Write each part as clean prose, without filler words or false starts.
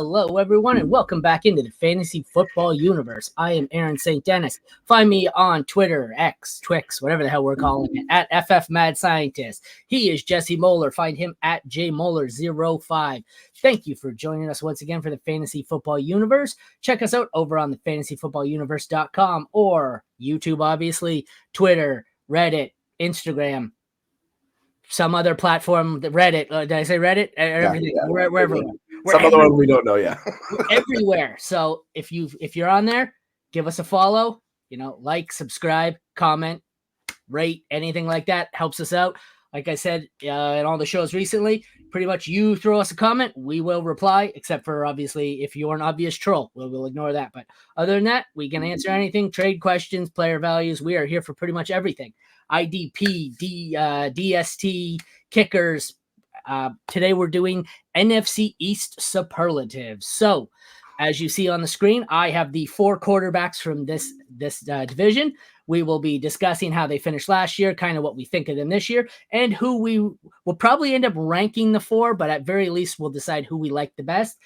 Hello, everyone, and welcome back into the Fantasy Football Universe. I am Aaron St. Dennis. Find me on Twitter, X, Twix, whatever the hell we're calling it, at FF Mad Scientist. He is Jesse Moeller. Find him at JMoeller05. Thank you for joining us once again for the Fantasy Football Universe. Check us out over on the fantasyfootballuniverse.com or YouTube, obviously, Twitter, Reddit, Instagram, some other platform, Reddit. Did I say Reddit? Everything, yeah. wherever. Some other one we don't know yet. We're everywhere. So if you're on there, give us a follow. Like, subscribe, comment, rate, anything like that helps us out. Like I said in all the shows recently, pretty much you throw us a comment, we will reply. Except for obviously if you're an obvious troll, we'll ignore that. But other than that, we can answer anything: trade questions, player values. We are here for pretty much everything. IDP, DST, kickers. Today we're doing NFC East Superlatives. So as you see on the screen, I have the 4 quarterbacks from this division. We will be discussing how they finished last year, kind of what we think of them this year, and who we will probably end up ranking the 4, but at very least we'll decide who we like the best.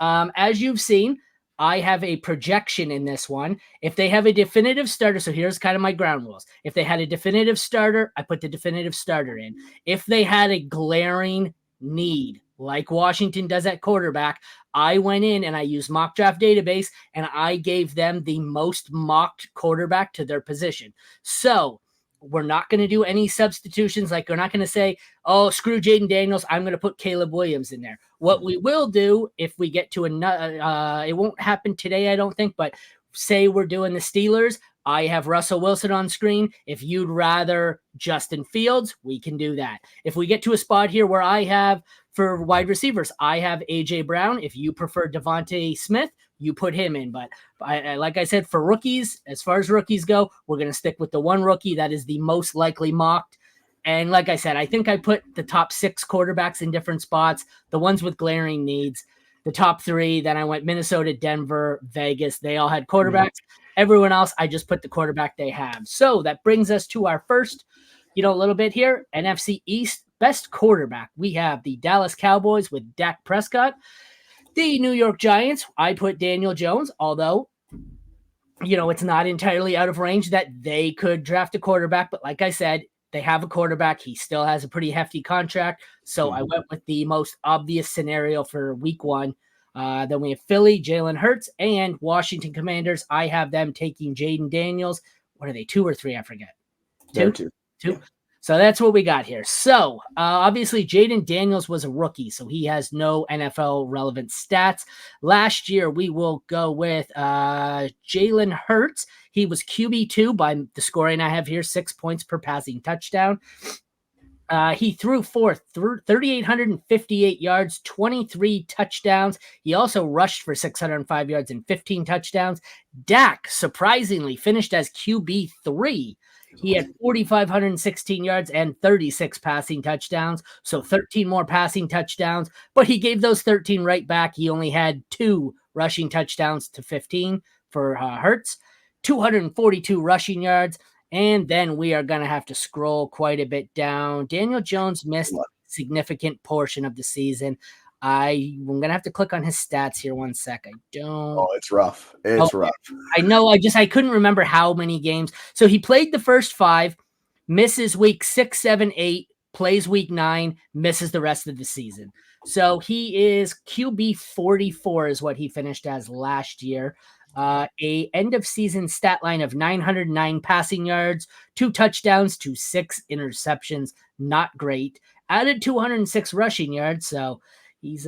As you've seen, I have a projection in this one. If they have a definitive starter, so here's kind of my ground rules. If they had a definitive starter, I put the definitive starter in. If they had a glaring need, like Washington does at quarterback, I went in and I used mock draft database and I gave them the most mocked quarterback to their position. So we're not going to do any substitutions. Like, we're not going to say, oh, screw Jaden Daniels, I'm going to put Caleb Williams in there. What we will do, if we get to another, it won't happen today, I don't think, but say we're doing the Steelers, I have Russell Wilson on screen. If you'd rather Justin Fields, we can do that. If we get to a spot here where I have, for wide receivers, I have A.J. Brown. If you prefer Devontae Smith, you put him in. But like I said, for rookies, as far as rookies go, we're going to stick with the one rookie that is the most likely mocked. And like I said, I think I put the top 6 quarterbacks in different spots, the ones with glaring needs. The top 3, then I went Minnesota, Denver, Vegas. They all had quarterbacks. Everyone else, I just put the quarterback they have. So that brings us to our first, little bit here. NFC East, best quarterback. We have the Dallas Cowboys with Dak Prescott. The New York Giants, I put Daniel Jones, although, it's not entirely out of range that they could draft a quarterback. But like I said, they have a quarterback. He still has a pretty hefty contract. So I went with the most obvious scenario for week 1. Then we have Philly, Jalen Hurts, and Washington Commanders. I have them taking Jaden Daniels. What are they, 2 or 3? I forget. 2? 2. Yeah. So that's what we got here. So obviously Jaden Daniels was a rookie, so he has no NFL relevant stats. Last year, we will go with Jalen Hurts. He was QB2 by the scoring I have here, 6 points per passing touchdown. He threw for 3,858 yards, 23 touchdowns. He also rushed for 605 yards and 15 touchdowns. Dak, surprisingly, finished as QB3. He had 4,516 yards and 36 passing touchdowns, so 13 more passing touchdowns, but he gave those 13 right back. He only had 2 rushing touchdowns to 15 for Hurts, 242 rushing yards, and then we are going to have to scroll quite a bit down. Daniel Jones missed a significant portion of the season. I'm going to have to click on his stats here one sec. Oh, it's rough. It's rough. I know. I couldn't remember how many games. So he played the first 5, misses week 6, 7, 8, plays week 9, misses the rest of the season. So he is QB 44 is what he finished as last year. A end of season stat line of 909 passing yards, 2 touchdowns to 6 interceptions. Not great. Added 206 rushing yards. So he's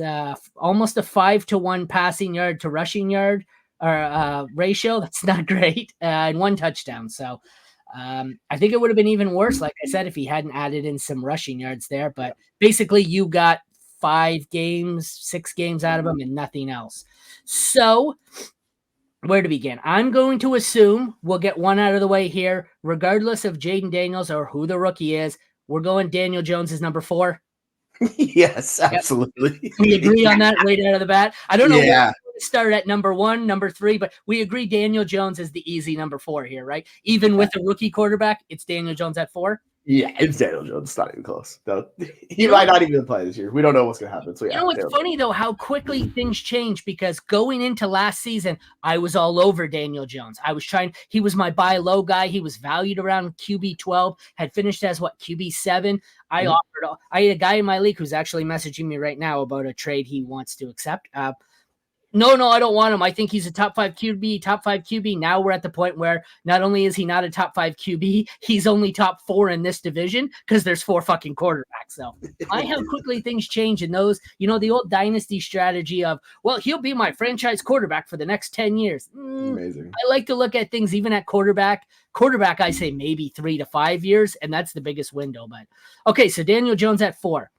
almost a 5-to-1 passing yard to rushing yard or ratio. That's not great. And 1 touchdown. So I think it would have been even worse, like I said, if he hadn't added in some rushing yards there. But basically, you got 6 games out of him and nothing else. So where to begin? I'm going to assume we'll get one out of the way here, regardless of Jaden Daniels or who the rookie is. We're going Daniel Jones is number 4. Yes, absolutely. Yep. We agree on that right out of the bat. I don't know where to start at number 1, number 3, but we agree Daniel Jones is the easy number 4 here, right? Even with a rookie quarterback, it's Daniel Jones at 4. Yeah, it's Daniel Jones. It's not even close. No, he might not even play this year. We don't know what's going to happen. So, yeah. You know what's funny, though, how quickly things change, because going into last season, I was all over Daniel Jones. He was my buy low guy. He was valued around QB 12, had finished as QB 7. I had a guy in my league who's actually messaging me right now about a trade he wants to accept. No, I don't want him. I think he's a top 5 QB. Now we're at the point where not only is he not a top 5 QB, he's only top 4 in this division because there's 4 fucking quarterbacks. So I how quickly things change in those, the old dynasty strategy of, well, he'll be my franchise quarterback for the next 10 years. Amazing. I like to look at things even at quarterback. Quarterback, I say maybe 3 to 5 years, and that's the biggest window. But okay, so Daniel Jones at 4.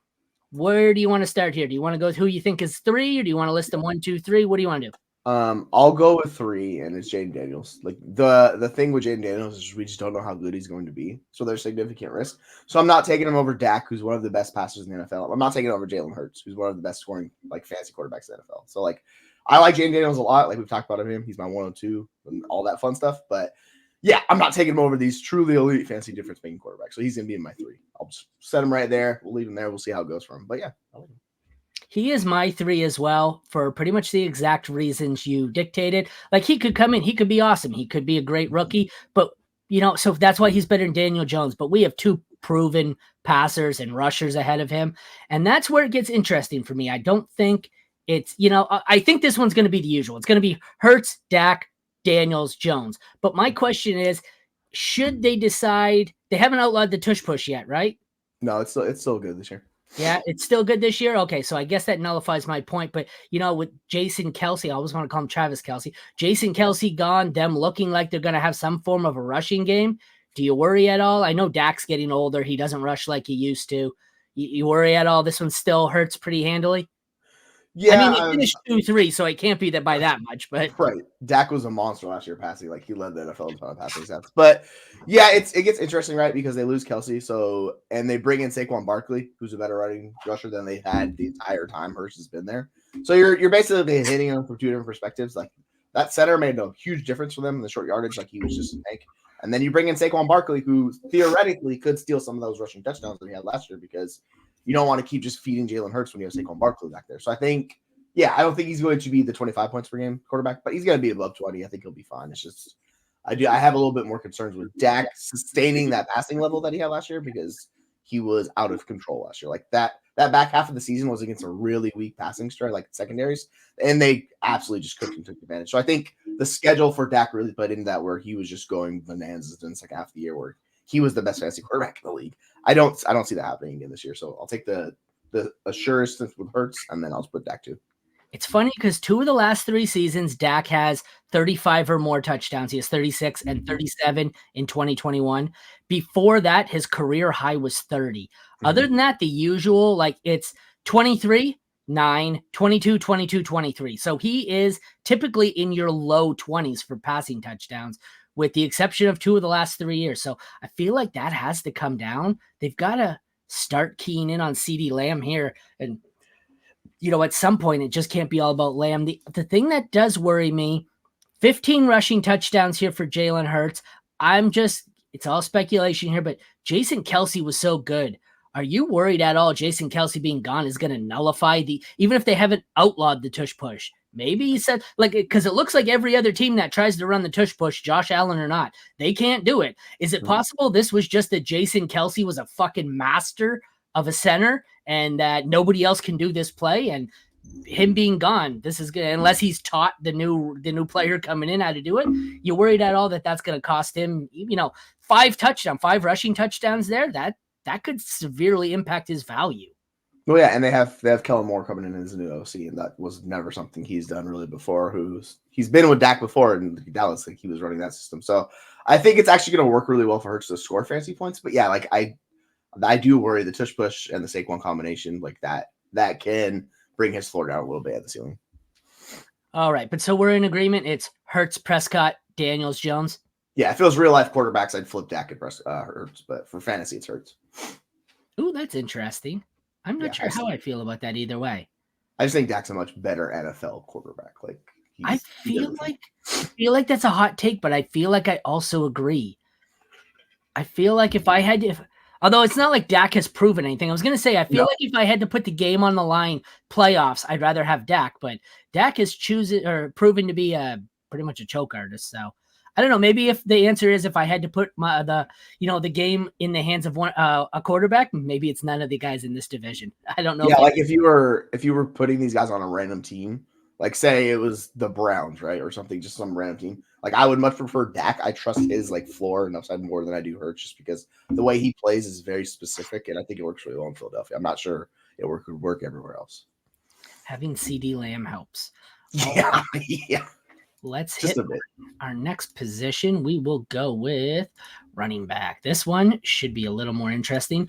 Where do you want to start here? Do you want to go with who you think is 3, or do you want to list them 1, 2, 3? What do you want to do? I'll go with 3, and it's Jaden Daniels. Like the thing with Jaden Daniels is we just don't know how good he's going to be, so there's significant risk. So I'm not taking him over Dak, who's one of the best passers in the NFL. I'm not taking him over Jalen Hurts, who's one of the best scoring fantasy quarterbacks in the NFL. So I like Jaden Daniels a lot. Like we've talked about him, he's my 102 and all that fun stuff. But yeah, I'm not taking him over these truly elite fantasy difference making quarterbacks. So he's gonna be in my 3. I'll just set him right there. We'll leave him there. We'll see how it goes for him. But yeah, I like him. He is my 3 as well, for pretty much the exact reasons you dictated. Like, he could come in, he could be awesome, he could be a great rookie, but so that's why he's better than Daniel Jones. But we have 2 proven passers and rushers ahead of him, and that's where it gets interesting for me. I don't think it's, I think this one's going to be the usual. It's going to be Hurts, Dak, Daniels, Jones. But my question is, should they decide? They haven't outlawed the tush push yet, right? No, it's still good this year. Yeah, it's still good this year. Okay, so I guess that nullifies my point. But with Jason Kelce, I always want to call him Travis Kelce. Jason Kelce gone, them looking like they're going to have some form of a rushing game. Do you worry at all? I know Dak's getting older. He doesn't rush like he used to. You worry at all? This one still hurts pretty handily. Yeah, he finished 2-3, so it can't be that by that much. But right, Dak was a monster last year passing. Like he led the NFL in passing stats. But yeah, it gets interesting, right? Because they lose Kelce, and they bring in Saquon Barkley, who's a better running rusher than they had the entire time Hurts has been there. So you're basically hitting them from 2 different perspectives. Like that center made a huge difference for them in the short yardage. Like he was just a tank. And then you bring in Saquon Barkley, who theoretically could steal some of those rushing touchdowns that he had last year, because you don't want to keep just feeding Jalen Hurts when you have Saquon Barkley back there. So I think, I don't think he's going to be the 25 points per game quarterback, but he's going to be above 20. I think he'll be fine. It's just, I have a little bit more concerns with Dak sustaining that passing level that he had last year, because he was out of control last year. Like that back half of the season was against a really weak passing strat, like secondaries, and they absolutely just cooked and took advantage. So I think the schedule for Dak really played into that, where he was just going bananas in the second half of the year, where he was the best fantasy quarterback in the league. I don't see that happening again this year. So I'll take the assurance with Hurts, and then I'll just put Dak 2. It's funny because 2 of the last 3 seasons, Dak has 35 or more touchdowns. He has 36 and 37 in 2021. Before that, his career high was 30. Other than that, the usual, it's 23, 9, 22, 22, 23. So he is typically in your low 20s for passing touchdowns, with the exception of 2 of the last 3 years. So I feel like that has to come down. They've got to start keying in on CeeDee Lamb here. And at some point, it just can't be all about Lamb. The thing that does worry me, 15 rushing touchdowns here for Jalen Hurts. It's all speculation here, but Jason Kelce was so good. Are you worried at all Jason Kelce being gone is going to nullify even if they haven't outlawed the tush push? Maybe he said, because it looks like every other team that tries to run the tush push, Josh Allen or not, they can't do it. Is it possible this was just that Jason Kelce was a fucking master of a center, and that nobody else can do this play, and him being gone, this is good, unless he's taught the new player coming in how to do it? You worried at all that that's going to cost him, 5 rushing touchdowns there? That could severely impact his value. Well, yeah, and they have Kellen Moore coming in as a new OC, and that was never something he's done really before. He's been with Dak before in Dallas, like he was running that system. So I think it's actually going to work really well for Hurts to score fantasy points. But yeah, I do worry the tush push and the Saquon combination, that can bring his floor down a little bit at the ceiling. All right, but so we're in agreement. It's Hurts, Prescott, Daniels, Jones. Yeah, if it was real life quarterbacks, I'd flip Dak and Hurts, but for fantasy, it's Hurts. Ooh, that's interesting. I'm not sure how I feel about that either way. I just think Dak's a much better NFL quarterback. I feel like that's a hot take, but I feel like I also agree. I feel like if I had to, Although it's not like Dak has proven anything. I was going to say, I feel like if I had to put the game on the line, playoffs, I'd rather have Dak. But Dak has proven to be pretty much a choke artist. So I don't know. Maybe if the answer is if I had to put the game in the hands of a quarterback, maybe it's none of the guys in this division. I don't know. Yeah, like if you were putting these guys on a random team, like say it was the Browns, right, or something, just some random team. Like I would much prefer Dak. I trust his like floor and upside more than I do Hurts, just because the way he plays is very specific, and I think it works really well in Philadelphia. I'm not sure it could work everywhere else. Having CD Lamb helps. Yeah, yeah. Let's just hit our next position. We will go with running back. This one should be a little more interesting.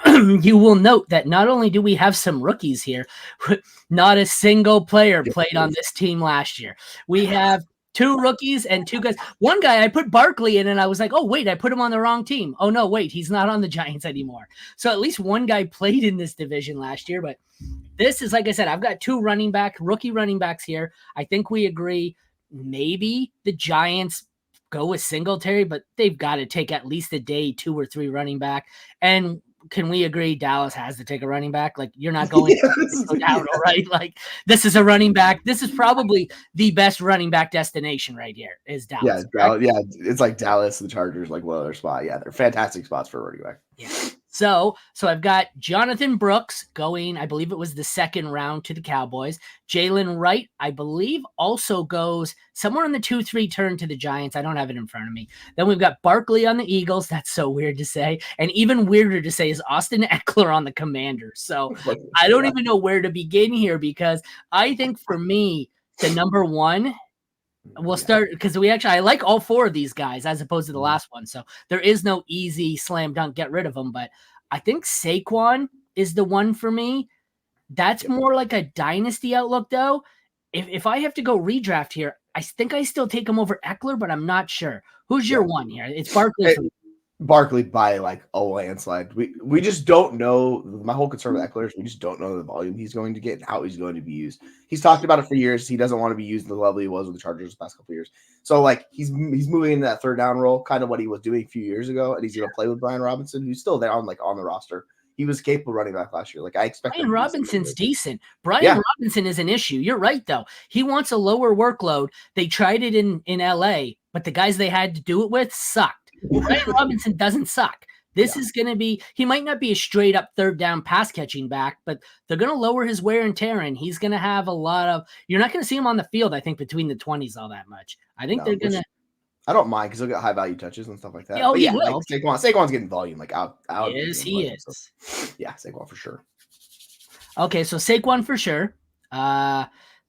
You will note that not only do we have some rookies here, not a single player played on this team last year. We have 2 rookies and 2 guys. One guy, I put Barkley in and I was like, oh, wait, I put him on the wrong team. Oh, no, wait, he's not on the Giants anymore. So at least one guy played in this division last year. But this is, like I said, I've got 2 rookie running backs here. I think we agree maybe the Giants go with Singletary, but they've got to take at least a day, 2 or 3 running back. And can we agree Dallas has to take a running back? Like you're not going down, right? Like this is a running back. This is probably the best running back destination right here is Dallas. Yeah, it's like Dallas, the Chargers, like Moeller spot. Yeah, they're fantastic spots for a running back. Yeah. So I've got Jonathan Brooks going, I believe it was the 2nd round to the Cowboys. Jalen Wright, I believe, also goes somewhere in the 2-3 turn to the Giants. I don't have it in front of me. Then we've got Barkley on the Eagles. That's so weird to say. And even weirder to say is Austin Eckler on the Commanders. So I don't even know where to begin here because I think for me, the number 1 – we'll start because I like all 4 of these guys as opposed to the last one. So there is no easy slam dunk, get rid of them. But I think Saquon is the one for me. That's more like a dynasty outlook, though. If I have to go redraft here, I think I still take him over Eckler, but I'm not sure. Who's your one here? It's Barkley. Barkley by like a landslide. We just don't know. My whole concern with Eckler is we just don't know the volume he's going to get and how he's going to be used. He's talked about it for years. He doesn't want to be used the level he was with the Chargers the past couple of years. So like he's moving into that 3rd down role, kind of what he was doing a few years ago, and he's going to play with Brian Robinson, who's still there on the roster. He was capable running back last year. Like I expect. Brian Robinson's decent. Brian Robinson is an issue. You're right though. He wants a lower workload. They tried it in LA, but the guys they had to do it with sucked. Brian Robinson doesn't suck. This is going to be – he might not be a straight-up 3rd down pass-catching back, but they're going to lower his wear and tear, and he's going to have a lot of – you're not going to see him on the field, I think, between the 20s all that much. I think they're going to – I don't mind because he'll get high-value touches and stuff like that. Oh, he will. Like Saquon's getting volume. Like out. Yes, he is. So, yeah, Saquon for sure. Okay, so Saquon for sure.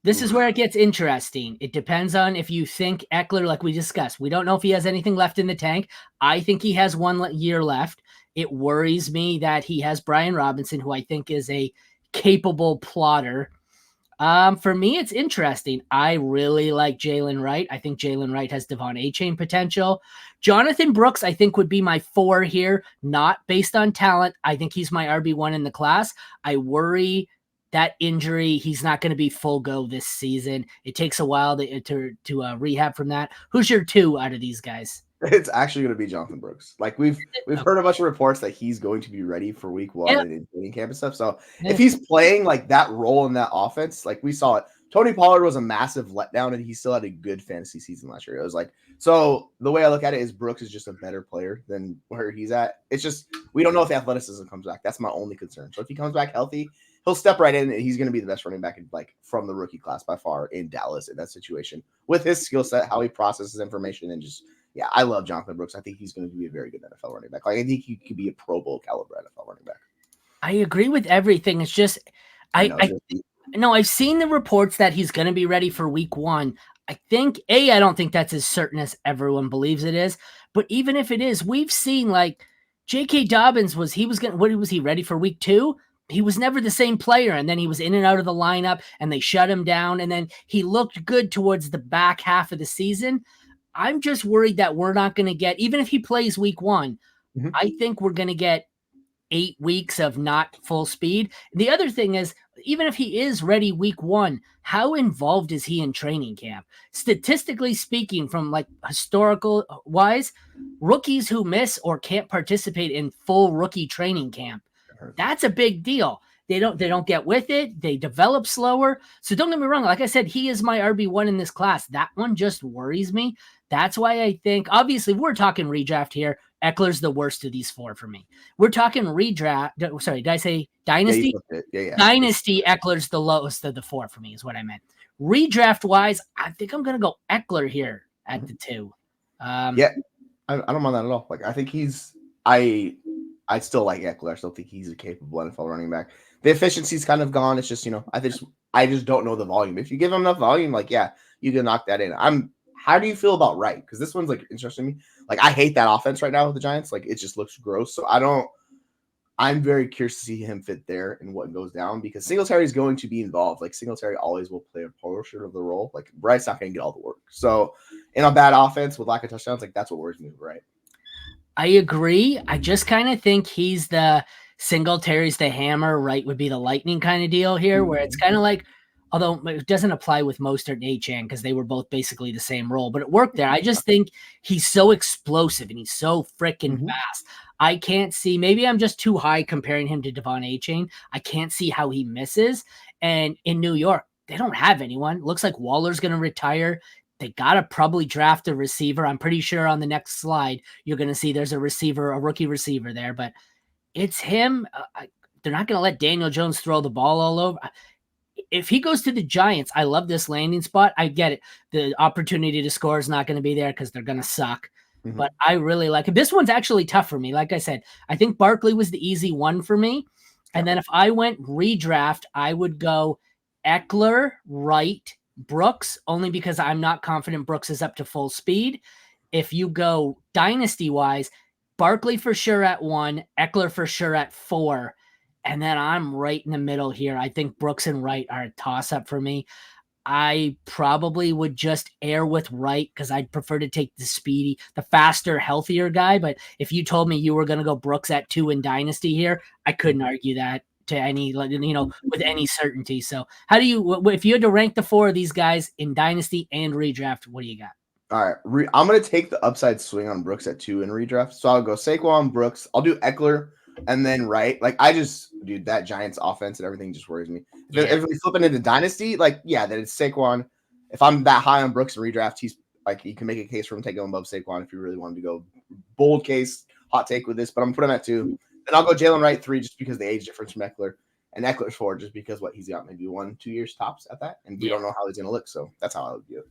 This is where it gets interesting. It depends on if you think Eckler, like we discussed, we don't know if he has anything left in the tank. I think he has 1 year left. It worries me that he has Brian Robinson, who I think is a capable plotter. For me, it's interesting. I really like Jalen Wright. I think Jalen Wright has Devon A-Chain potential. Jonathan Brooks, I think, would be my 4 here, not based on talent. I think he's my RB1 in the class. I worry that injury, he's not going to be full go this season. It takes a while to rehab from that. Who's your 2 out of these guys? It's actually going to be Jonathan Brooks. Like we've heard a bunch of reports that he's going to be ready for week 1 in training camp and stuff. So if he's playing like that role in that offense, like we saw it, Tony Pollard was a massive letdown and he still had a good fantasy season last year. It was like, so the way I look at it is Brooks is just a better player than where he's at. It's just, we don't know if the athleticism comes back. That's my only concern. So if he comes back healthy, he'll step right in and he's going to be the best running back from the rookie class by far in Dallas in that situation with his skill set, how he processes information, and just, I love Jonathan Brooks. I think he's going to be a very good NFL running back. Like I think he could be a Pro Bowl caliber NFL running back. I agree with everything. It's just, I've seen the reports that he's going to be ready for week 1. I think I don't think that's as certain as everyone believes it is. But even if it is, we've seen like J.K. Dobbins was he ready for week 2? He was never the same player, and then he was in and out of the lineup, and they shut him down, and then he looked good towards the back half of the season. I'm just worried that we're not going to get, even if he plays week 1, I think we're going to get 8 weeks of not full speed. The other thing is, even if he is ready week 1, how involved is he in training camp? Statistically speaking, from like historical wise, rookies who miss or can't participate in full rookie training camp, that's a big deal. They don't get with it. They develop slower. So don't get me wrong. Like I said, he is my RB1 in this class. That one just worries me. That's why I think, obviously, we're talking redraft here. Eckler's the worst of these 4 for me. We're talking redraft. Sorry, did I say dynasty? Yeah. Dynasty, Eckler's the lowest of the 4 for me, is what I meant. Redraft wise, I think I'm gonna go Eckler here at the 2. Yeah, I don't mind that at all. Like, I think I still like Eckler. I still think he's a capable NFL running back. The efficiency's kind of gone. It's just, I just don't know the volume. If you give him enough volume, like, yeah, you can knock that in. How do you feel about Wright? Because this one's like interesting to me. Like, I hate that offense right now with the Giants. Like, it just looks gross. So I'm very curious to see him fit there and what goes down, because Singletary is going to be involved. Like, Singletary always will play a portion of the role. Like, Wright's not going to get all the work. So in a bad offense with lack of touchdowns, like, that's what worries me, right? I agree. I just kind of think he's the Singletary's the hammer, Wright would be the lightning kind of deal here, where it's kind of like, although it doesn't apply with Mostert and Achane because they were both basically the same role, but it worked there. I just think he's so explosive and he's so freaking fast. I can't see, maybe I'm just too high comparing him to Devon Achane. I can't see how he misses. And in New York, they don't have anyone. Looks like Waller's going to retire. They got to probably draft a receiver. I'm pretty sure on the next slide, you're going to see there's a rookie receiver there, but it's him. They're not going to let Daniel Jones throw the ball all over. If he goes to the Giants, I love this landing spot. I get it. The opportunity to score is not going to be there because they're going to suck. But I really like it. This one's actually tough for me. Like I said, I think Barkley was the easy one for me. And then if I went redraft, I would go Eckler, Wright, Brooks, only because I'm not confident Brooks is up to full speed. If you go dynasty-wise, Barkley for sure at 1, Eckler for sure at 4, and then I'm right in the middle here. I think Brooks and Wright are a toss-up for me. I probably would just err with Wright because I'd prefer to take the faster, healthier guy. But if you told me you were going to go Brooks at 2 in dynasty here, I couldn't argue that to any, with any certainty. So how do you, if you had to rank the 4 of these guys in dynasty and redraft, what do you got? All right. I'm going to take the upside swing on Brooks at 2 in redraft. So I'll go Saquon, Brooks. I'll do Eckler and then Wright. Like, dude, that Giants offense and everything just worries me. Yeah. If we flip it into dynasty, like, yeah, then it's Saquon. If I'm that high on Brooks in redraft, he's like, you can make a case for him taking him above Saquon if you really wanted to go bold case, hot take with this, but I'm putting him at 2. Then I'll go Jalen Wright 3 just because the age difference from Eckler, and Eckler 4 just because he's got maybe 1-2 years tops at that, and we don't know how he's going to look. So that's how I would do it.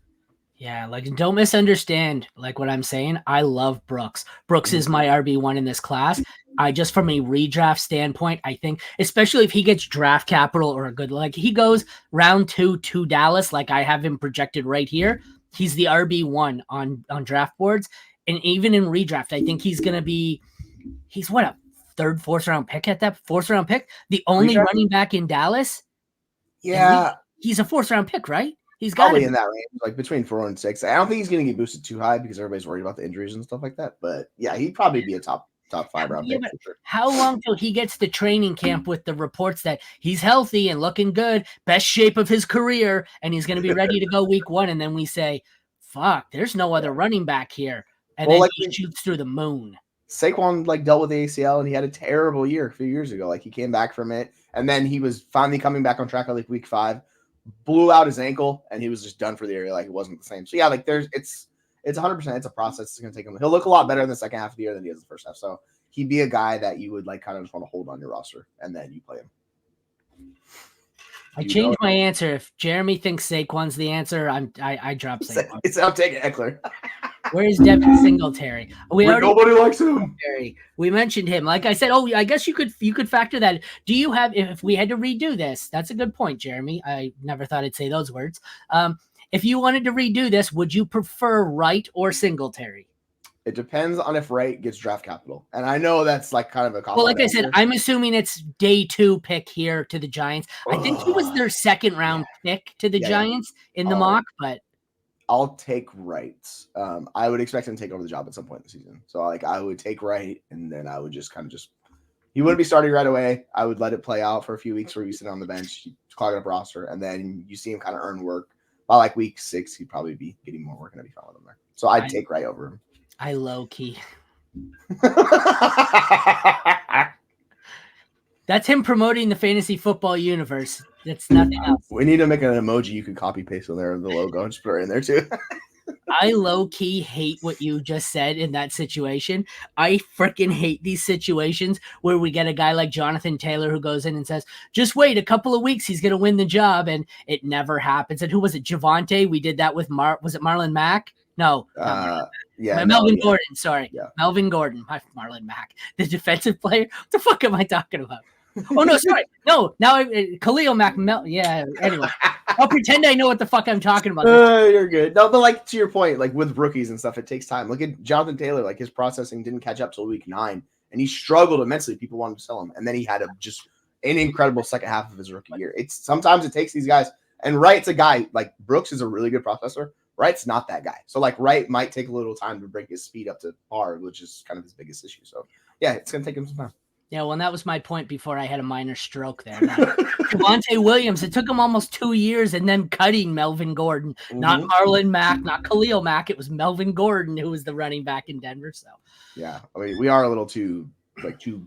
Yeah, like, don't misunderstand like what I'm saying. I love Brooks. Brooks is my RB1 in this class. I just, from a redraft standpoint, I think, especially if he gets draft capital or a good, like, he goes round 2 to Dallas, like I have him projected right here. He's the RB1 on draft boards. And even in redraft, I think he's going to be, he's what, a 3rd, 4th round pick at that 4th round pick? The only running back in Dallas? Yeah. He's a 4th round pick, right? He's probably in that range, like between 4 and 6. I don't think he's going to get boosted too high because everybody's worried about the injuries and stuff like that. But yeah, he'd probably be a top 5 round pick for sure. How long till he gets to training camp with the reports that he's healthy and looking good, best shape of his career, and he's going to be ready to go week 1? And then we say, fuck, there's no other running back here. And then he shoots through the moon. Saquon dealt with the ACL and he had a terrible year a few years ago. Like, he came back from it and then he was finally coming back on track at week 5. Blew out his ankle and he was just done for the year. Like, it wasn't the same. So yeah, like, it's 100%. It's a process. It's going to take him. He'll look a lot better in the second half of the year than he is the first half. So he'd be a guy that you would kind of just want to hold on your roster and then you play him. I changed my answer. If Jeremy thinks Saquon's the answer, I drop Saquon. I'm taking Eckler. Where's Devin Singletary? Nobody likes him. We mentioned him. Like I said, I guess you could factor that. Do you have, if we had to redo this? That's a good point, Jeremy. I never thought I'd say those words. If you wanted to redo this, would you prefer Wright or Singletary? It depends on if Wright gets draft capital. And I know that's kind of a cop-out. Well, like I said, I'm assuming it's day 2 pick here to the Giants. I think he was their 2nd round pick to the Giants in the mock, but I'll take Wright. I would expect him to take over the job at some point in the season. So I would take Wright and then I would just He wouldn't be starting right away. I would let it play out for a few weeks where you sit on the bench, clogging up roster, and then you see him kind of earn work. By like week 6, he'd probably be getting more work, and I'd be fine with him there. So I'd take Wright over him. I low key. That's him promoting the fantasy football universe. That's nothing else. We need to make an emoji you could copy paste on there, the logo, and just put it in there too. I low-key hate what you just said in that situation. I freaking hate these situations where we get a guy like Jonathan Taylor who goes in and says, just wait a couple of weeks, he's going to win the job, and it never happens. And who was it, Javonte? We did that with was it Marlon Mack? No. Melvin Gordon, sorry. Yeah. Melvin Gordon, Marlon Mack, the defensive player. What the fuck am I talking about? Oh, no, sorry. No, now Khalil Mack. Anyway. I'll pretend I know what the fuck I'm talking about. You're good. No, but like to your point, like with rookies and stuff, it takes time. Look at Jonathan Taylor. Like his processing didn't catch up till week 9, and he struggled immensely. People wanted to sell him, and then he had just an incredible second half of his rookie year. Sometimes it takes these guys, and Wright's a guy like Brooks is a really good processor. Wright's not that guy. So like Wright might take a little time to bring his speed up to par, which is kind of his biggest issue. So yeah, it's gonna take him some time. Yeah, well, that was my point before I had a minor stroke there. Javonte Williams, it took him almost 2 years and then cutting Melvin Gordon, not Marlon Mack, not Khalil Mack. It was Melvin Gordon who was the running back in Denver. So yeah, I mean, we are a little too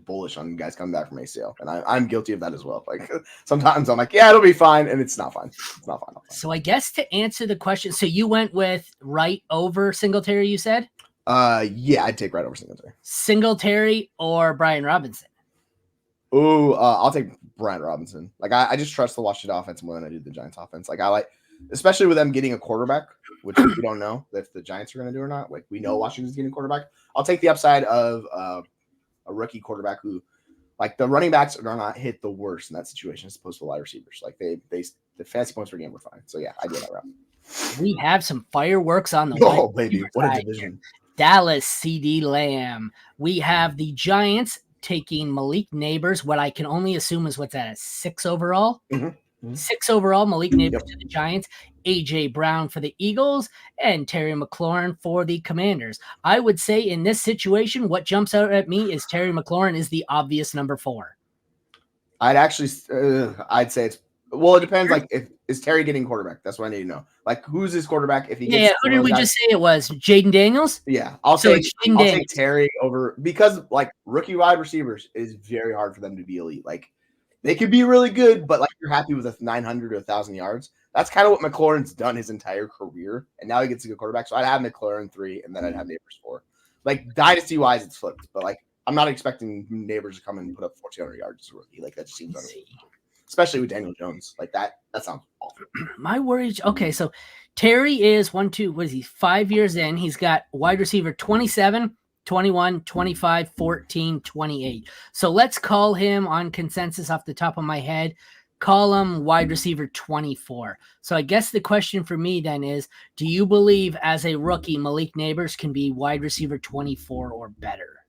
bullish on guys coming back from ACL, and I'm guilty of that as well. Like sometimes I'm like, yeah, it'll be fine, and it's not fine. It's not fine. So I guess to answer the question, so you went with Wright over Singletary, you said? Yeah, I'd take Wright over Singletary. Singletary or Brian Robinson? Oh, I'll take Brian Robinson. Like I just trust the Washington offense more than I do the Giants offense. Like I like, especially with them getting a quarterback, which we don't know if the Giants are going to do or not. Like we know Washington's getting a quarterback. I'll take the upside of a rookie quarterback who, like the running backs are not hit the worst in that situation as opposed to the wide receivers. Like the fantasy points per game were fine. So yeah, I do that route. We have some fireworks on the way. Oh baby, what a division! Dallas, CD Lamb. We have the Giants taking Malik Neighbors, what I can only assume is what's that, a 6 overall? Mm-hmm. 6 overall, Malik Neighbors to the Giants, AJ Brown for the Eagles, and Terry McLaurin for the Commanders. I would say in this situation, what jumps out at me is Terry McLaurin is the obvious number 4. I'd say it's, well, it depends. Like, is Terry getting quarterback? That's what I need to know. Like, who's his quarterback? If he gets who did we just say it was? Jaden Daniels? Yeah, I'll take Terry over, because like rookie wide receivers is very hard for them to be elite. Like, they could be really good, but like you're happy with 900 or 1,000 yards. That's kind of what McLaurin's done his entire career, and now he gets a good quarterback. So I'd have McLaurin 3, and then I'd have Neighbors 4. Like dynasty wise, it's flipped, but like I'm not expecting Neighbors to come and put up 1,400 yards as a rookie. Like that just seems unrealistic. Especially with Daniel Jones. Like that sounds awful. My worry, okay, so Terry is 5 years in. He's got wide receiver 27, 21, 25, 14, 28. So let's call him on consensus off the top of my head. Call him wide receiver 24. So I guess the question for me then is, do you believe as a rookie, Malik Neighbors can be wide receiver 24 or better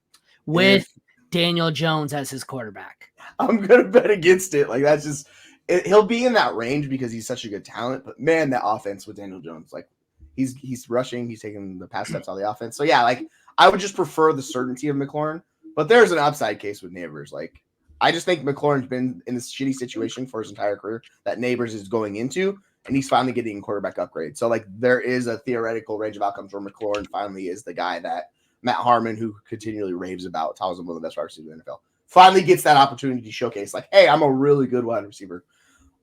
with Daniel Jones as his quarterback? I'm going to bet against it. Like, that's just – he'll be in that range because he's such a good talent. But, man, that offense with Daniel Jones, like, he's rushing. He's taking the pass steps on the offense. So, yeah, like, I would just prefer the certainty of McLaurin. But there's an upside case with Neighbors. Like, I just think McLaurin's been in this shitty situation for his entire career that Neighbors is going into, and he's finally getting a quarterback upgrade. So, like, there is a theoretical range of outcomes where McLaurin finally is the guy that Matt Harmon, who continually raves about, tells him one of the best wide receivers in the NFL, finally gets that opportunity to showcase, like, hey, I'm a really good wide receiver.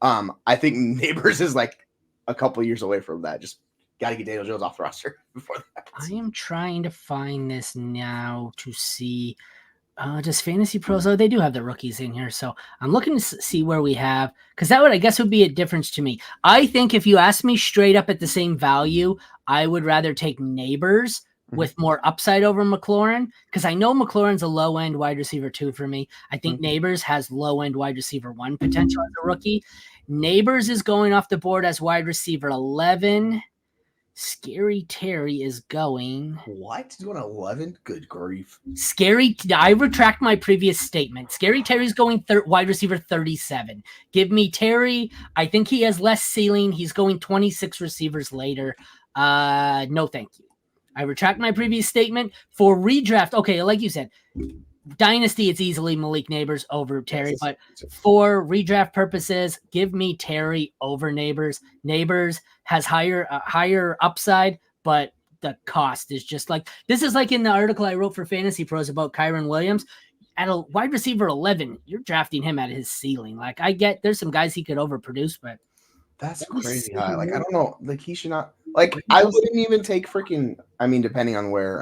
I think Neighbors is like a couple of years away from that. Just got to get Daniel Jones off the roster before that happens. I am trying to find this now to see. Just Fantasy Pros. Oh, they do have the rookies in here. So I'm looking to see where we have, because that would, I guess, would be a difference to me. I think if you ask me straight up at the same value, I would rather take Neighbors with more upside over McLaurin, because I know McLaurin's a low-end wide receiver 2 for me. I think Neighbors has low-end wide receiver 1 potential as a rookie. Neighbors is going off the board as wide receiver 11. Scary Terry is going. What? He's going 11? Good grief. I retract my previous statement. Scary Terry's going wide receiver 37. Give me Terry. I think he has less ceiling. He's going 26 receivers later. No, thank you. I retract my previous statement for redraft. Okay, like you said, Dynasty, it's easily Malik Neighbors over Terry, Yes, but it's- for redraft purposes, give me Terry over Neighbors. Neighbors has higher upside, but the cost is just like this is like in the article I wrote for Fantasy Pros about Kyron Williams. At a wide receiver 11, you're drafting him at his ceiling. Like I get there's some guys he could overproduce, but That's crazy high. Like I don't know. Like he should not. Like Where he I goes- wouldn't even take freaking. I mean, depending on where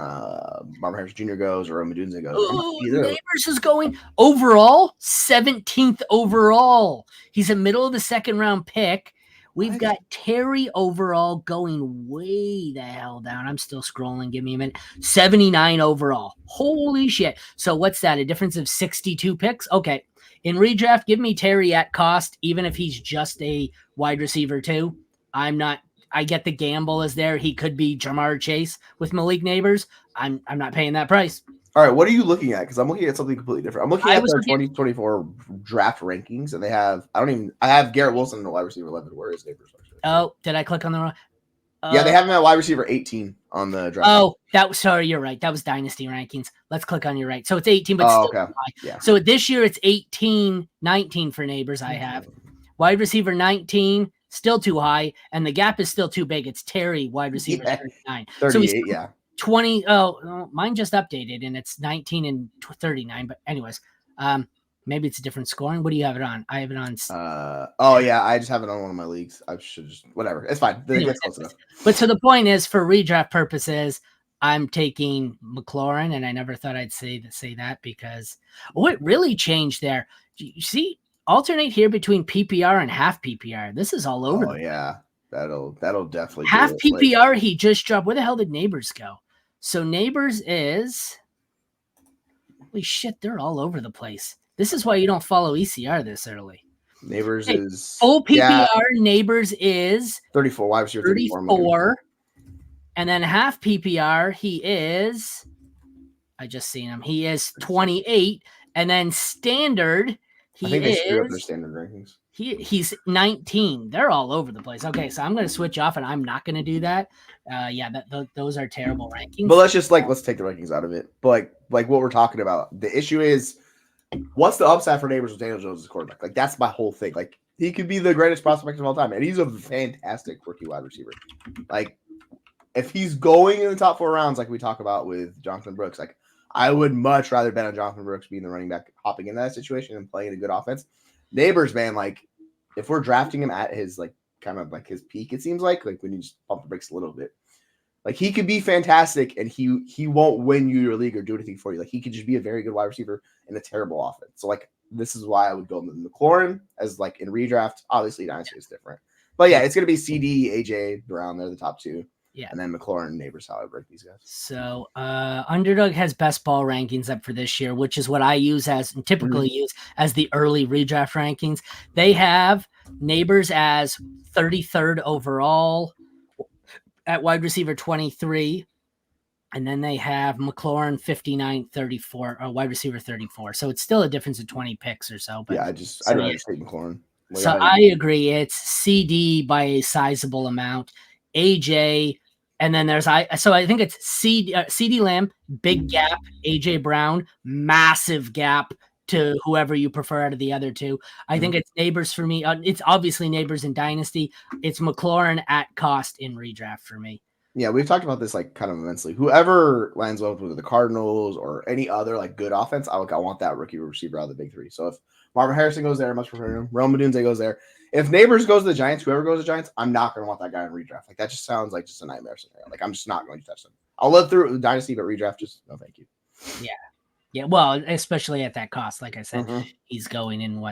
Marvin Harris Jr. goes or Medunza goes. Oh, Neighbors is going overall 17th overall. He's a middle of the second round pick. We've What? got Terry overall going way the hell down. I'm still scrolling. Give me a minute. 79 overall. Holy shit. So what's that? A difference of 62 picks? Okay. In redraft, give me Terry at cost, even if he's just a wide receiver too. I get the gamble is there. He could be Jamar Chase with Malik Neighbors. I'm not paying that price. All right, what are you looking at? Because I'm looking at something completely different. I'm looking I at was their looking- 2024 draft rankings, and they have I have Garrett Wilson in the wide receiver 11. Where is Neighbors? Oh, did I click on the wrong? Yeah, they have him at wide receiver 18 on the draft. Oh, sorry, you're right. That was Dynasty rankings. Let's click on your right. So it's 18, but still okay. high. Yeah. So this year it's 18, 19 for Neighbors. I have wide receiver 19, still too high, and the gap is still too big. It's Terry, wide receiver 39. 38. So he's Yeah. 20. Oh, no, mine just updated and it's 19 and 39. But anyways, maybe it's a different scoring. What do you have it on? I have it on. Oh yeah, I just have it on one of my leagues. I should just whatever. It's fine. Anyway, It's close enough. But so the point is, for redraft purposes, I'm taking McLaurin, and I never thought I'd say that because it really changed there. You see, alternate here between PPR and half PPR. This is all over. Oh yeah, that'll definitely half do it. PPR. He just dropped. Where the hell did Neighbors go? So Neighbors is holy shit. They're all over the place. This is why you don't follow ECR this early. Neighbors Hey, is full PPR. yeah, Neighbors is 34. Wide receiver 34. And then half PPR, he is, I just seen him. He is 28. And then standard, I think they screwed up their is standard rankings. he's 19. They're all over the place. Okay, so I'm going to switch off, and I'm not going to do that. Those are terrible rankings. But let's take the rankings out of it. But like what we're talking about, the issue is what's the upside for Neighbors with Daniel Jones as quarterback? Like that's my whole thing. Like he could be the greatest prospect of all time, and he's a fantastic rookie wide receiver. Like if he's going in the top 4 rounds, like we talk about with Jonathan Brooks, like I would much rather bet on Jonathan Brooks being the running back, hopping in that situation and playing a good offense. Neighbors, man, like if we're drafting him at his like kind of like his peak, it seems like when you just pump the brakes a little bit, like he could be fantastic and he won't win you your league or do anything for you. Like he could just be a very good wide receiver in a terrible offense. So like this is why I would go with McLaurin as like in redraft. Obviously, Dynasty is different, but yeah, it's gonna be CD, AJ, Brown. They're the top 2. Yeah. And then McLaurin and Neighbors, how I break these guys. So Underdog has best ball rankings up for this year, which is what I use as and typically use as the early redraft rankings. They have Neighbors as 33rd overall at wide receiver 23. And then they have McLaurin 59, 34, or wide receiver 34. So it's still a difference of 20 picks or so. But yeah, I'd rather take McLaurin. Like, so I agree. It's CD by a sizable amount. AJ, and then there's I think it's CD Lamb, big gap, AJ Brown, massive gap to whoever you prefer out of the other two. I think it's Neighbors for me. It's obviously Neighbors in Dynasty. It's McLaurin at cost in redraft for me. Yeah, we've talked about this like kind of immensely. Whoever lands well with the Cardinals or any other like good offense, I want that rookie receiver out of the big 3. So if Marvin Harrison goes there, I much prefer him. Rome Odunze goes there. If Neighbors goes to the Giants, whoever goes to the Giants, I'm not going to want that guy in redraft. Like that just sounds like just a nightmare scenario. Like I'm just not going to touch them. I'll live through the Dynasty, but redraft, just no, thank you. Yeah. Well, especially at that cost, like I said, he's going in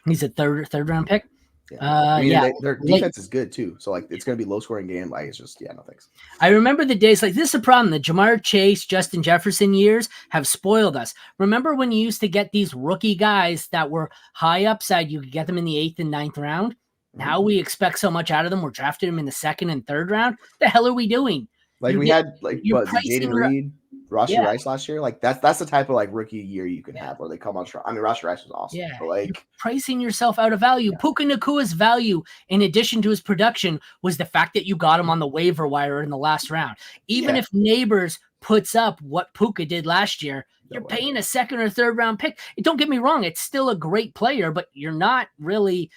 he's a third round pick. Yeah. Their defense is good too. So like it's going to be low scoring game. Like it's just no thanks. I remember the days like this is a problem. The Jamar Chase, Justin Jefferson years have spoiled us. Remember when you used to get these rookie guys that were high upside? You could get them in the 8th and 9th round. Now we expect so much out of them. We're drafting them in the 2nd and 3rd round. What the hell are we doing? Like we had like Jaden Reed, Rashee Rice last year. Like that's the type of like rookie year you can have where they come on strong. I mean, Rashee Rice was awesome. Yeah, but like you're pricing yourself out of value. Yeah. Puka Nakua's value, in addition to his production, was the fact that you got him on the waiver wire in the last round. Even if Neighbors puts up what Puka did last year, you're paying a second or third round pick. Don't get me wrong, it's still a great player, but you're not really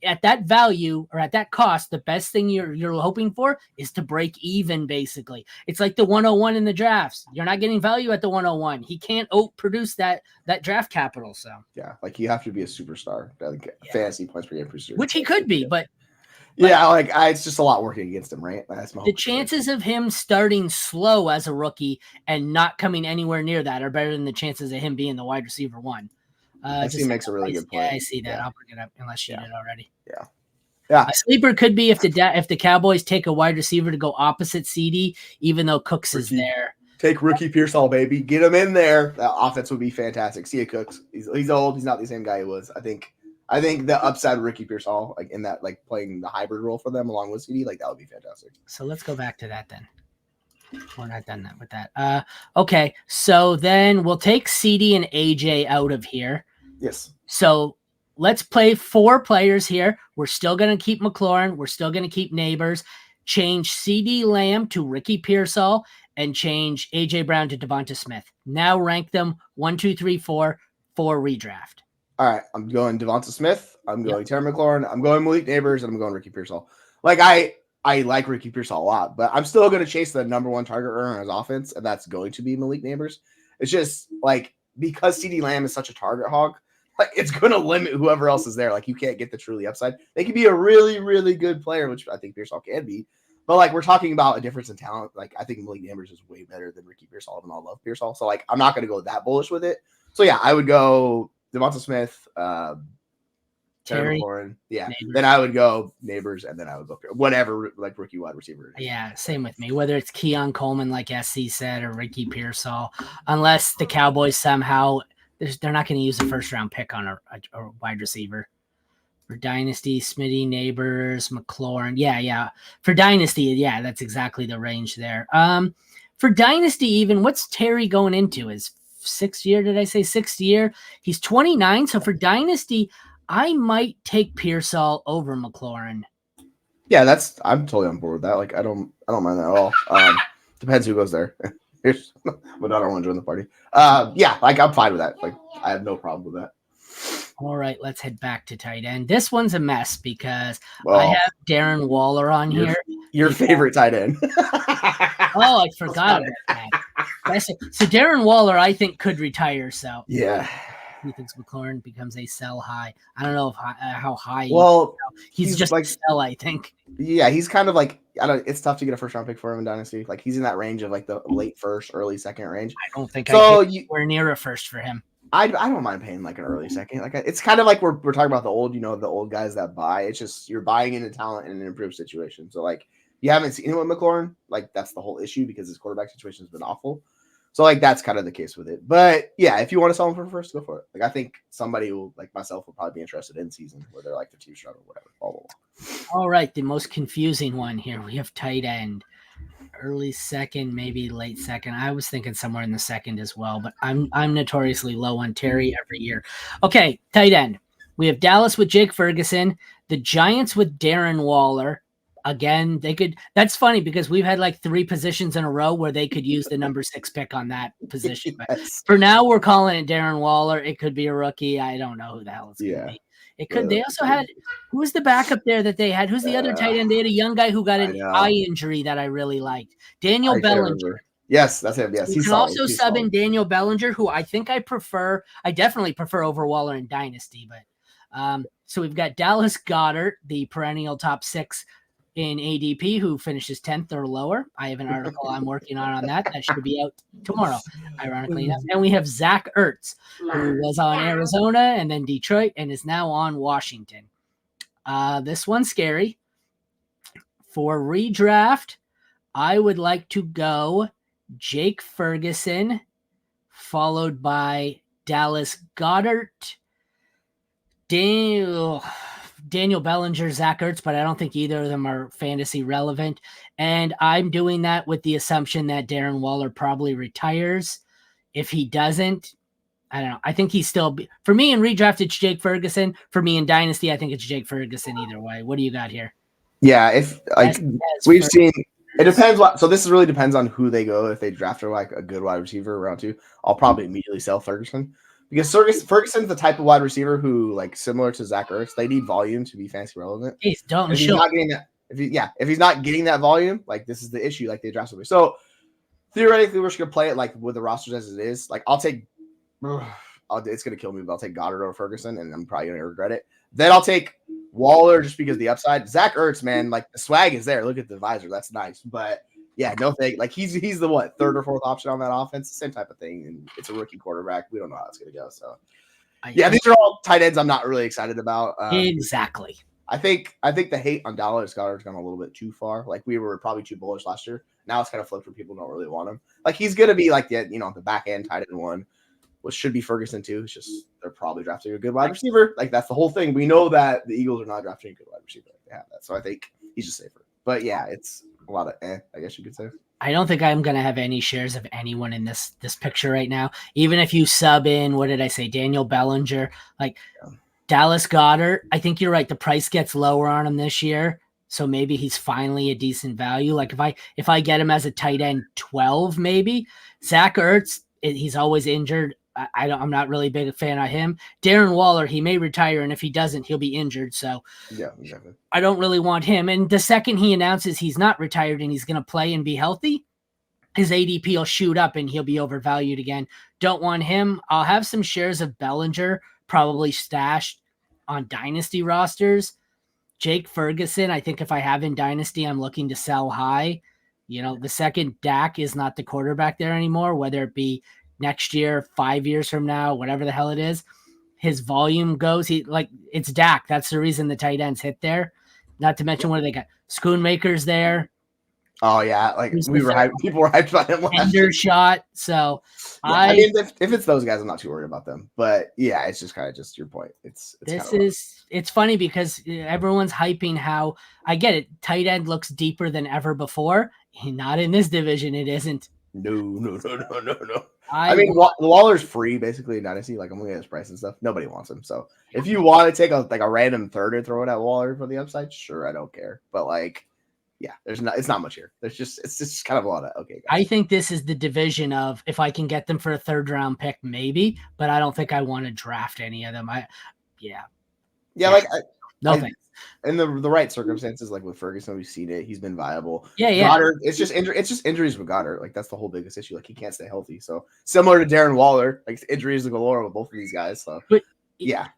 at that value or at that cost, the best thing you're hoping for is to break even. Basically, it's like the 101 in the drafts. You're not getting value at the 101. He can't produce that draft capital. So yeah, like you have to be a superstar, like fantasy points per game producer, which he could be, but. Yeah, like it's just a lot working against him, right? That's my the chances of him starting slow as a rookie and not coming anywhere near that are better than the chances of him being the wide receiver one. He makes a really good point. Yeah, I see that. I'll bring it up unless you did already. Yeah. A sleeper could be if the Cowboys take a wide receiver to go opposite CD, even though Cooks is there. Take rookie Pearsall, baby. Get him in there. That offense would be fantastic. See Cooks. He's old. He's not the same guy he was. I think the upside Ricky Pearsall, like in that, like playing the hybrid role for them along with CD, like that would be fantastic. So let's go back to that then. We're not done that with that. Okay, so then we'll take CD and AJ out of here. Yes. So let's play 4 players here. We're still going to keep McLaurin. We're still going to keep Neighbors. Change CD Lamb to Ricky Pearsall and change AJ Brown to Devonta Smith. Now rank them 1, 2, 3, 4 for redraft. All right, I'm going Devonta Smith. I'm going Terry McLaurin. I'm going Malik Neighbors, and I'm going Ricky Pearsall. Like I like Ricky Pearsall a lot, but I'm still going to chase the number 1 target earner on his offense, and that's going to be Malik Neighbors. It's just like because CD Lamb is such a target hog, like it's going to limit whoever else is there. Like you can't get the truly upside. They can be a really, really good player, which I think Pearsall can be. But like we're talking about a difference in talent. Like I think Malik Neighbors is way better than Ricky Pearsall, and I love Pearsall. So like I'm not going to go that bullish with it. So yeah, I would go Devonta Smith, Terry McLaurin. Yeah. Neighbors. Then I would go Neighbors, and then I would go whatever like rookie wide receiver. Yeah, same with me. Whether it's Keon Coleman, like SC said, or Ricky Pearsall, unless the Cowboys somehow they're not going to use a first round pick on a wide receiver. For Dynasty, Smitty, Neighbors, McLaurin. Yeah. For Dynasty, yeah, that's exactly the range there. For Dynasty, even what's Terry going into? His 6th year? Did I say 6th year? He's 29. So for Dynasty, I might take Pearsall over McLaurin. Yeah, I'm totally on board with that. Like I don't mind that at all. Depends who goes there. But I don't want to join the party. Yeah, like I'm fine with that. Like I have no problem with that. All right, let's head back to tight end. This one's a mess because I have Darren Waller on here. Your favorite tight end. Oh, I forgot about that. So Darren Waller, I think, could retire. So yeah. He thinks McLaurin becomes a sell high. I don't know how high. Well, he's just like a sell, I think. Yeah, he's kind of like it's tough to get a first round pick for him in Dynasty. Like he's in that range of like the late first, early second range. I don't think we're near a first for him. I don't mind paying like an early second. Like it's kind of like we're talking about the old guys that buy. It's just you're buying into talent in an improved situation. So like you haven't seen it with McLaurin. Like that's the whole issue because his quarterback situation has been awful. So like that's kind of the case with it. But yeah, if you want to sell him for first, go for it. Like I think somebody will like myself will probably be interested in season where they're like the team struggle, whatever. Blah, blah, blah. All right, the most confusing one here. We have tight end. Early second, maybe late second. I was thinking somewhere in the second as well, but I'm notoriously low on Terry every year. Okay, tight end. We have Dallas with Jake Ferguson, the Giants with Darren Waller. Again, they could. That's funny because we've had like 3 positions in a row where they could use the number 6 pick on that position. But for now, we're calling it Darren Waller. It could be a rookie. I don't know who the hell it's going to be. It could. They also had who was the backup there that they had? Who's the other tight end? They had a young guy who got an eye injury that I really liked. Daniel Bellinger. Yes, that's him. Yes, you can also sub in Daniel Bellinger, who I think I prefer. I definitely prefer over Waller in Dynasty. But so we've got Dallas Goedert, the perennial top 6 in ADP, who finishes 10th or lower. I have an article I'm working on that. That should be out tomorrow, ironically enough. And we have Zach Ertz, who was on Arizona and then Detroit and is now on Washington. This one's scary. For redraft, I would like to go Jake Ferguson, followed by Dallas Goedert, Daniel Bellinger, Zach Ertz, but I don't think either of them are fantasy relevant. And I'm doing that with the assumption that Darren Waller probably retires. If he doesn't, I don't know. I think he's still for me in redraft, it's Jake Ferguson. For me in Dynasty, I think it's Jake Ferguson either way. What do you got here? Yeah, if like we've seen It depends what. So this really depends on who they go. If they draft like a good wide receiver round 2, I'll probably immediately sell Ferguson because Ferguson's the type of wide receiver who, like, similar to Zach Ertz, they need volume to be fantasy relevant. He's dumb. If he's not getting that, if he's not getting that volume, like, this is the issue. Like, they draft somebody. So theoretically, we're just gonna play it like with the rosters as it is. Like, I'll take. It's gonna kill me, but I'll take Goddard over Ferguson, and I'm probably gonna regret it. Then I'll take Waller just because of the upside. Zach Ertz, man, like, the swag is there. Look at the visor, that's nice. But yeah, no thank. Like, he's the what, third or fourth option on that offense, same type of thing. And it's a rookie quarterback. We don't know how it's gonna go. So yeah, these are all tight ends I'm not really excited about. Exactly. I think the hate on Dallas Goddard's gone a little bit too far. Like, we were probably too bullish last year. Now it's kind of flipped where people don't really want him. Like, he's gonna be like the back end tight end one, which should be Ferguson too. It's just they're probably drafting a good wide receiver. Like, that's the whole thing. We know that the Eagles are not drafting a good wide receiver. Like, they have that, so I think he's just safer. But yeah, it's a lot of I guess you could say. I don't think I'm gonna have any shares of anyone in this picture right now. Even if you sub in, what did I say, Daniel Bellinger, like Dallas Goedert. I think you're right. The price gets lower on him this year, so maybe he's finally a decent value. Like, if I get him as a tight end 12, maybe. Zach Ertz, he's always injured. I'm not really big a fan of him. Darren Waller, he may retire, and if he doesn't, he'll be injured. So yeah, exactly. I don't really want him. And the second he announces he's not retired and he's going to play and be healthy, his ADP will shoot up and he'll be overvalued again. Don't want him. I'll have some shares of Bellinger, probably stashed on dynasty rosters. Jake Ferguson, I think if I have in dynasty, I'm looking to sell high. The second Dak is not the quarterback there anymore, whether it be next year, 5 years from now, whatever the hell it is, his volume goes. It's Dak. That's the reason the tight ends hit there. Not to mention, what do they got? Schoonmaker's there. Oh yeah, like people were hyped about him last year. Shot. So yeah, I mean, if it's those guys, I'm not too worried about them. But yeah, it's just kind of just your point. It's funny because everyone's hyping how, I get it, tight end looks deeper than ever before. Not in this division, it isn't. No. I mean, Waller's free basically in dynasty. Like, I'm looking at his price and stuff. Nobody wants him. So if you want to take a random third and throw it at Waller for the upside, sure, I don't care. But like, yeah, it's not much here. It's just kind of a lot of okay guys. I think this is the division of, if I can get them for a third round pick, maybe, but I don't think I want to draft any of them. Thanks. In the right circumstances, like with Ferguson, we've seen it. He's been viable. Yeah. Goddard, it's just injuries with Goddard. Like, that's the whole biggest issue. Like, he can't stay healthy. So similar to Darren Waller, like, injuries galore with both of these guys. So but yeah,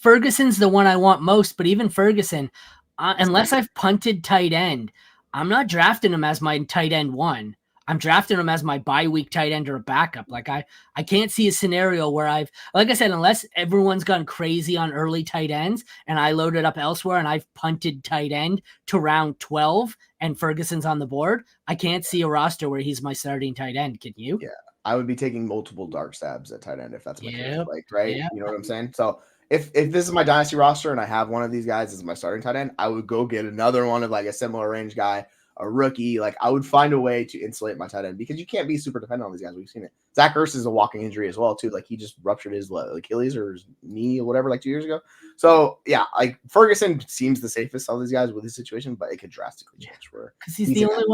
Ferguson's the one I want most. But even Ferguson, unless I've punted tight end, I'm not drafting him as my tight end 1. I'm drafting him as my bye week tight end or a backup. Like, I can't see a scenario where like I said, unless everyone's gone crazy on early tight ends and I loaded up elsewhere and I've punted tight end to round 12 and Ferguson's on the board, I can't see a roster where he's my starting tight end. Can you? Yeah, I would be taking multiple dark stabs at tight end if that's my case. Like, right? Yep. You know what I'm saying? So if this is my dynasty roster and I have one of these guys as my starting tight end, I would go get another one of like a similar range guy, a rookie. Like, I would find a way to insulate my tight end because you can't be super dependent on these guys. We've seen it. Zach Ertz is a walking injury as well too. Like, he just ruptured his Achilles or his knee or whatever like 2 years ago. So yeah, like, Ferguson seems the safest of these guys with his situation, but it could drastically change because he's the only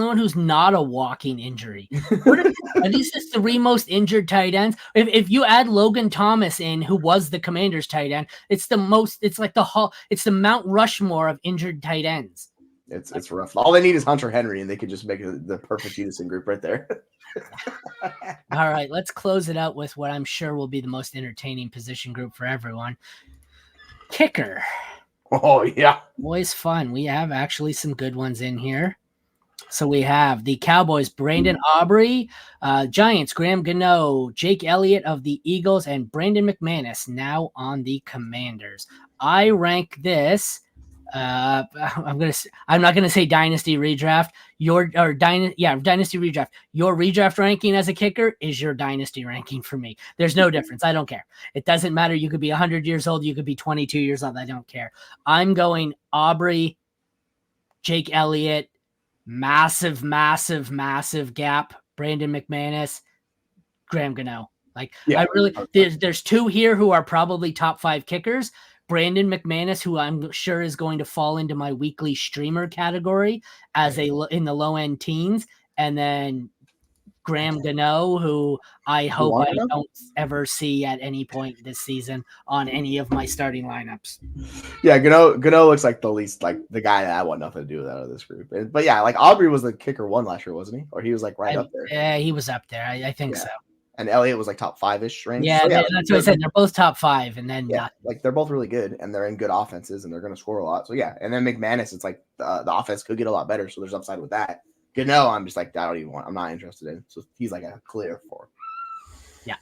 one who's not a walking injury. Are these the 3 most injured tight ends? If you add Logan Thomas in, who was the Commanders tight end, it's the Mount Rushmore of injured tight ends. It's rough. All they need is Hunter Henry, and they could just make the perfect unison group right there. All right, let's close it out with what I'm sure will be the most entertaining position group for everyone. Kicker. Oh, yeah. Always fun. We have actually some good ones in here. So we have the Cowboys, Brandon Aubrey, Giants, Graham Gano, Jake Elliott of the Eagles, and Brandon McManus now on the Commanders. I rank this. I'm not gonna say dynasty redraft. Dynasty redraft. Your redraft ranking as a kicker is your dynasty ranking for me. There's no difference. I don't care. It doesn't matter. You could be 100 years old. You could be 22 years old. I don't care. I'm going Aubrey, Jake Elliott, massive gap. Brandon McManus, Graham Gano. Like, yeah, there's 2 here who are probably top 5 kickers. Brandon McManus, who I'm sure is going to fall into my weekly streamer category as in the low end teens, and then Graham Gano, who I hope I don't ever see at any point this season on any of my starting lineups. Yeah, Gano looks like the least, like the guy that I want nothing to do with out of this group. But yeah, like Aubrey was the kicker 1 last year, wasn't he? Or he was like up there. Yeah, he was up there. I think so. And Elliott was like top 5-ish range. Yeah, so that's what I said. They're both top 5, and then like they're both really good, and they're in good offenses, and they're going to score a lot. So yeah, and then McManus, it's like the offense could get a lot better, so there's upside with that. Gano, I'm just like, I don't even want. I'm not interested in. So he's like a clear 4. Yeah.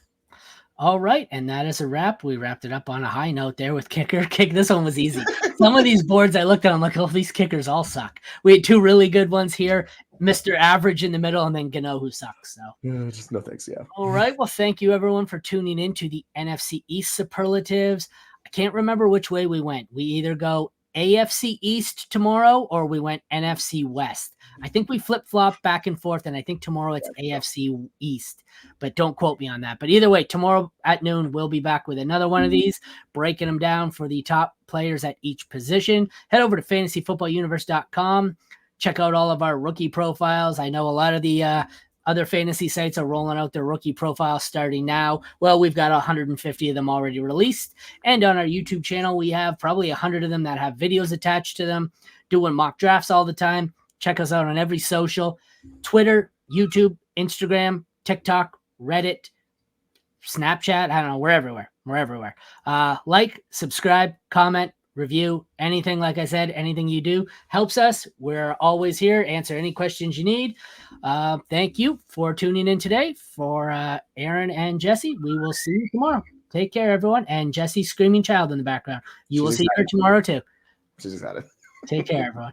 All right, and that is a wrap. We wrapped it up on a high note there with kicker. This one was easy. Some of these boards I looked at, I'm like, oh, these kickers all suck. We had 2 really good ones here. Mr. Average in the middle, and then Gano, who sucks. So just no thanks. Yeah. All right. Well, thank you everyone for tuning in to the NFC East Superlatives. I can't remember which way we went. We either go AFC East tomorrow or we went NFC West. I think we flip-flop back and forth, and I think tomorrow it's AFC East, but don't quote me on that. But either way, tomorrow at noon, we'll be back with another one of these, breaking them down for the top players at each position. Head over to fantasyfootballuniverse.com. Check out all of our rookie profiles. I know a lot of the other fantasy sites are rolling out their rookie profiles starting now. Well, we've got 150 of them already released. And on our YouTube channel, we have probably 100 of them that have videos attached to them, doing mock drafts all the time. Check us out on every social: Twitter, YouTube, Instagram, TikTok, Reddit, Snapchat. I don't know. We're everywhere. We're everywhere. Like, subscribe, comment, review, anything. Like I said, anything you do helps us. We're always here. Answer any questions you need. Thank you for tuning in today. For Aaron and Jesse, we will see you tomorrow. Take care, everyone. And Jesse's screaming child in the background. She's will see excited. Her tomorrow, too. She's excited. Take care, everyone.